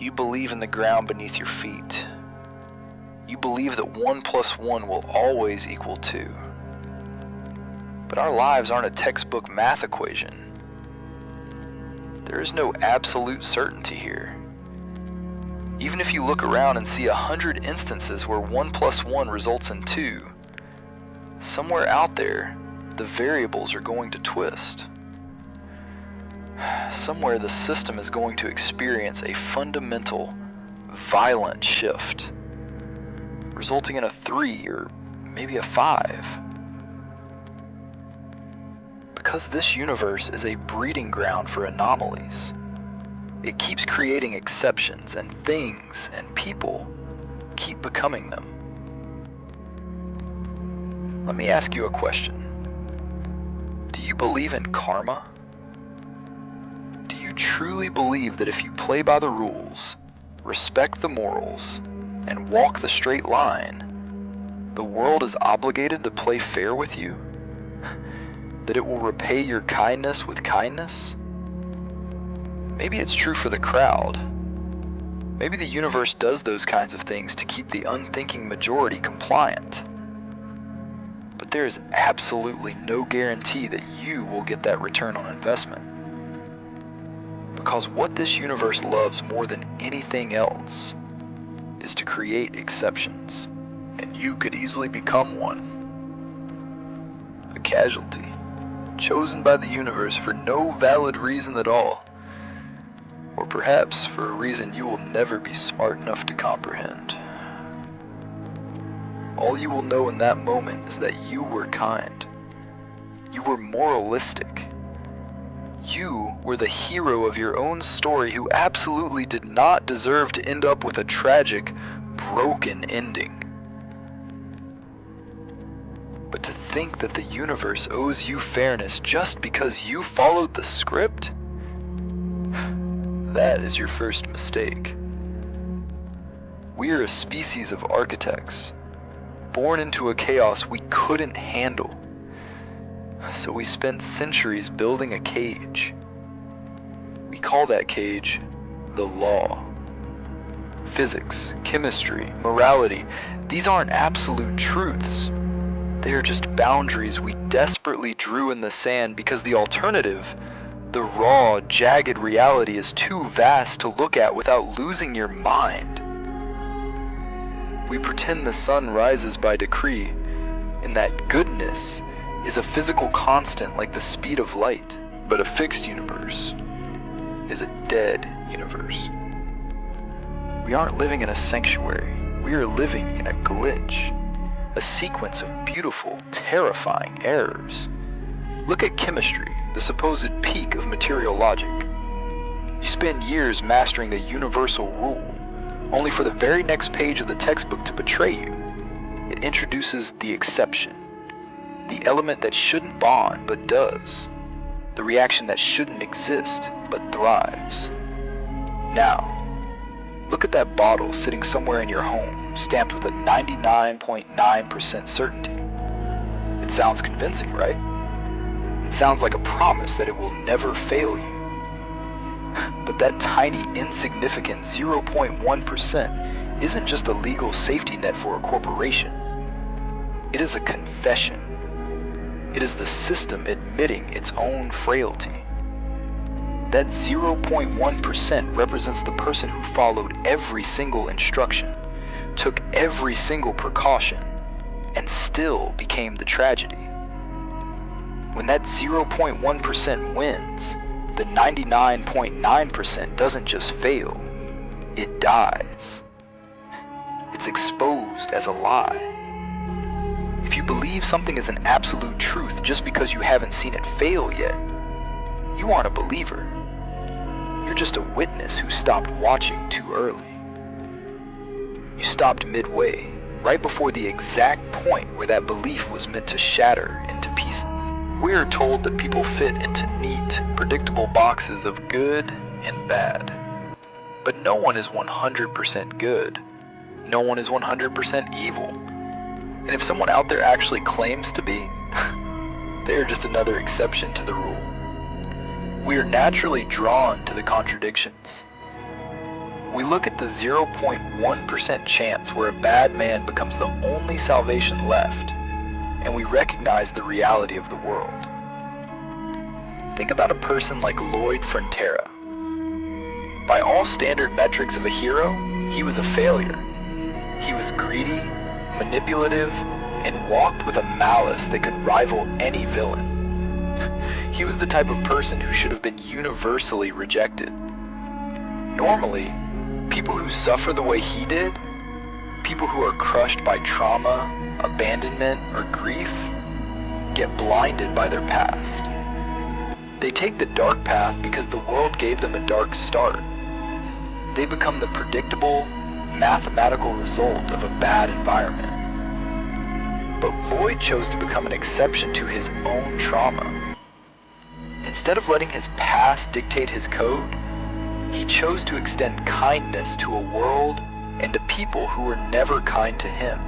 You believe in the ground beneath your feet. You believe that 1 + 1 will always equal 2. But our lives aren't a textbook math equation. There is no absolute certainty here. Even if you look around and see 100 instances where 1 + 1 results in 2, somewhere out there, the variables are going to twist. Somewhere the system is going to experience a fundamental, violent shift, resulting in a 3 or maybe a 5. Because this universe is a breeding ground for anomalies, it keeps creating exceptions, and things and people keep becoming them. Let me ask you a question. Do you believe in karma? Do you truly believe that if you play by the rules, respect the morals, and walk the straight line, the world is obligated to play fair with you? That it will repay your kindness with kindness? Maybe it's true for the crowd. Maybe the universe does those kinds of things to keep the unthinking majority compliant. But there is absolutely no guarantee that you will get that return on investment. Because what this universe loves more than anything else is to create exceptions. And you could easily become one. A casualty, chosen by the universe for no valid reason at all. Or perhaps for a reason you will never be smart enough to comprehend. All you will know in that moment is that you were kind. You were moralistic. You were the hero of your own story who absolutely did not deserve to end up with a tragic, broken ending. But to think that the universe owes you fairness just because you followed the script? That is your first mistake. We are a species of architects, born into a chaos we couldn't handle. So we spent centuries building a cage. We call that cage the law. Physics, chemistry, morality, these aren't absolute truths. They are just boundaries we desperately drew in the sand because the alternative, the raw, jagged reality, is too vast to look at without losing your mind. We pretend the sun rises by decree, and that goodness is a physical constant like the speed of light. But a fixed universe is a dead universe. We aren't living in a sanctuary. We are living in a glitch, a sequence of beautiful, terrifying errors. Look at chemistry, the supposed peak of material logic. You spend years mastering the universal rule, only for the very next page of the textbook to betray you. It introduces the exception, the element that shouldn't bond but does, the reaction that shouldn't exist but thrives. Now, look at that bottle sitting somewhere in your home, stamped with a 99.9% certainty. It sounds convincing, right? It sounds like a promise that it will never fail you. But that tiny, insignificant 0.1% isn't just a legal safety net for a corporation. It is a confession. It is the system admitting its own frailty. That 0.1% represents the person who followed every single instruction, took every single precaution, and still became the tragedy. When that 0.1% wins, the 99.9% doesn't just fail, it dies. It's exposed as a lie. If you believe something is an absolute truth just because you haven't seen it fail yet, you aren't a believer. You're just a witness who stopped watching too early. You stopped midway, right before the exact point where that belief was meant to shatter into pieces. We are told that people fit into neat, predictable boxes of good and bad. But no one is 100% good. No one is 100% evil. And if someone out there actually claims to be, they are just another exception to the rule. We are naturally drawn to the contradictions. We look at the 0.1% chance where a bad man becomes the only salvation left, and we recognize the reality of the world. Think about a person like Lloyd Frontera. By all standard metrics of a hero, he was a failure. He was greedy, manipulative, and walked with a malice that could rival any villain. He was the type of person who should have been universally rejected. Normally, people who suffer the way he did, people who are crushed by trauma, abandonment, or grief, get blinded by their past. They take the dark path because the world gave them a dark start. They become the predictable, mathematical result of a bad environment. But Lloyd chose to become an exception to his own trauma. Instead of letting his past dictate his code, he chose to extend kindness to a world and to people who were never kind to him.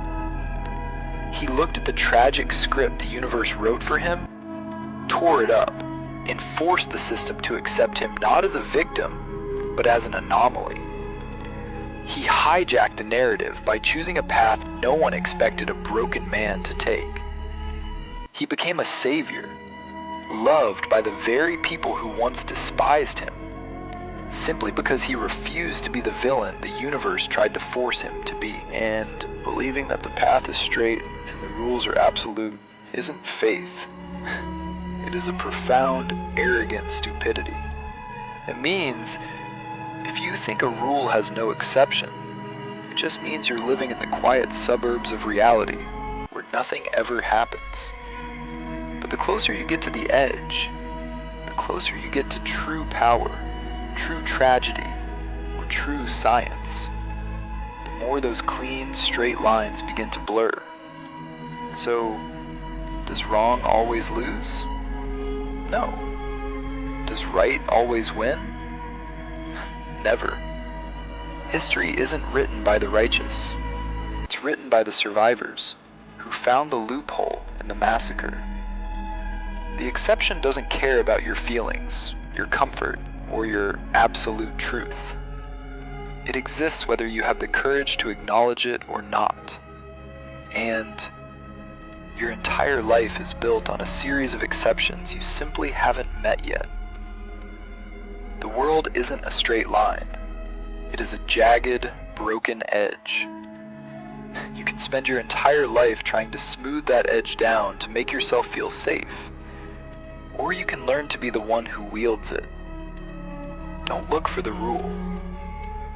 He looked at the tragic script the universe wrote for him, tore it up, and forced the system to accept him not as a victim, but as an anomaly. He hijacked the narrative by choosing a path no one expected a broken man to take. He became a savior, loved by the very people who once despised him, simply because he refused to be the villain the universe tried to force him to be. And believing that the path is straight and the rules are absolute isn't faith. It is a profound, arrogant stupidity. It means if you think a rule has no exception, it just means you're living in the quiet suburbs of reality where nothing ever happens. But the closer you get to the edge, the closer you get to true power, true tragedy, or true science, the more those clean, straight lines begin to blur. So, does wrong always lose? No. Does right always win? Never. History isn't written by the righteous. It's written by the survivors, who found the loophole in the massacre. The exception doesn't care about your feelings, your comfort, or your absolute truth. It exists whether you have the courage to acknowledge it or not. And your entire life is built on a series of exceptions you simply haven't met yet. The world isn't a straight line. It is a jagged, broken edge. You can spend your entire life trying to smooth that edge down to make yourself feel safe, or you can learn to be the one who wields it. Don't look for the rule.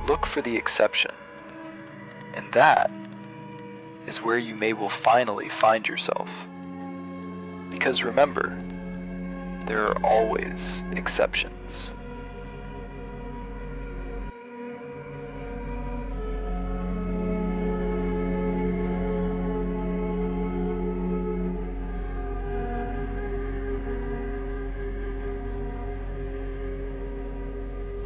Look for the exception. And that is where you will finally find yourself. Because remember, there are always exceptions.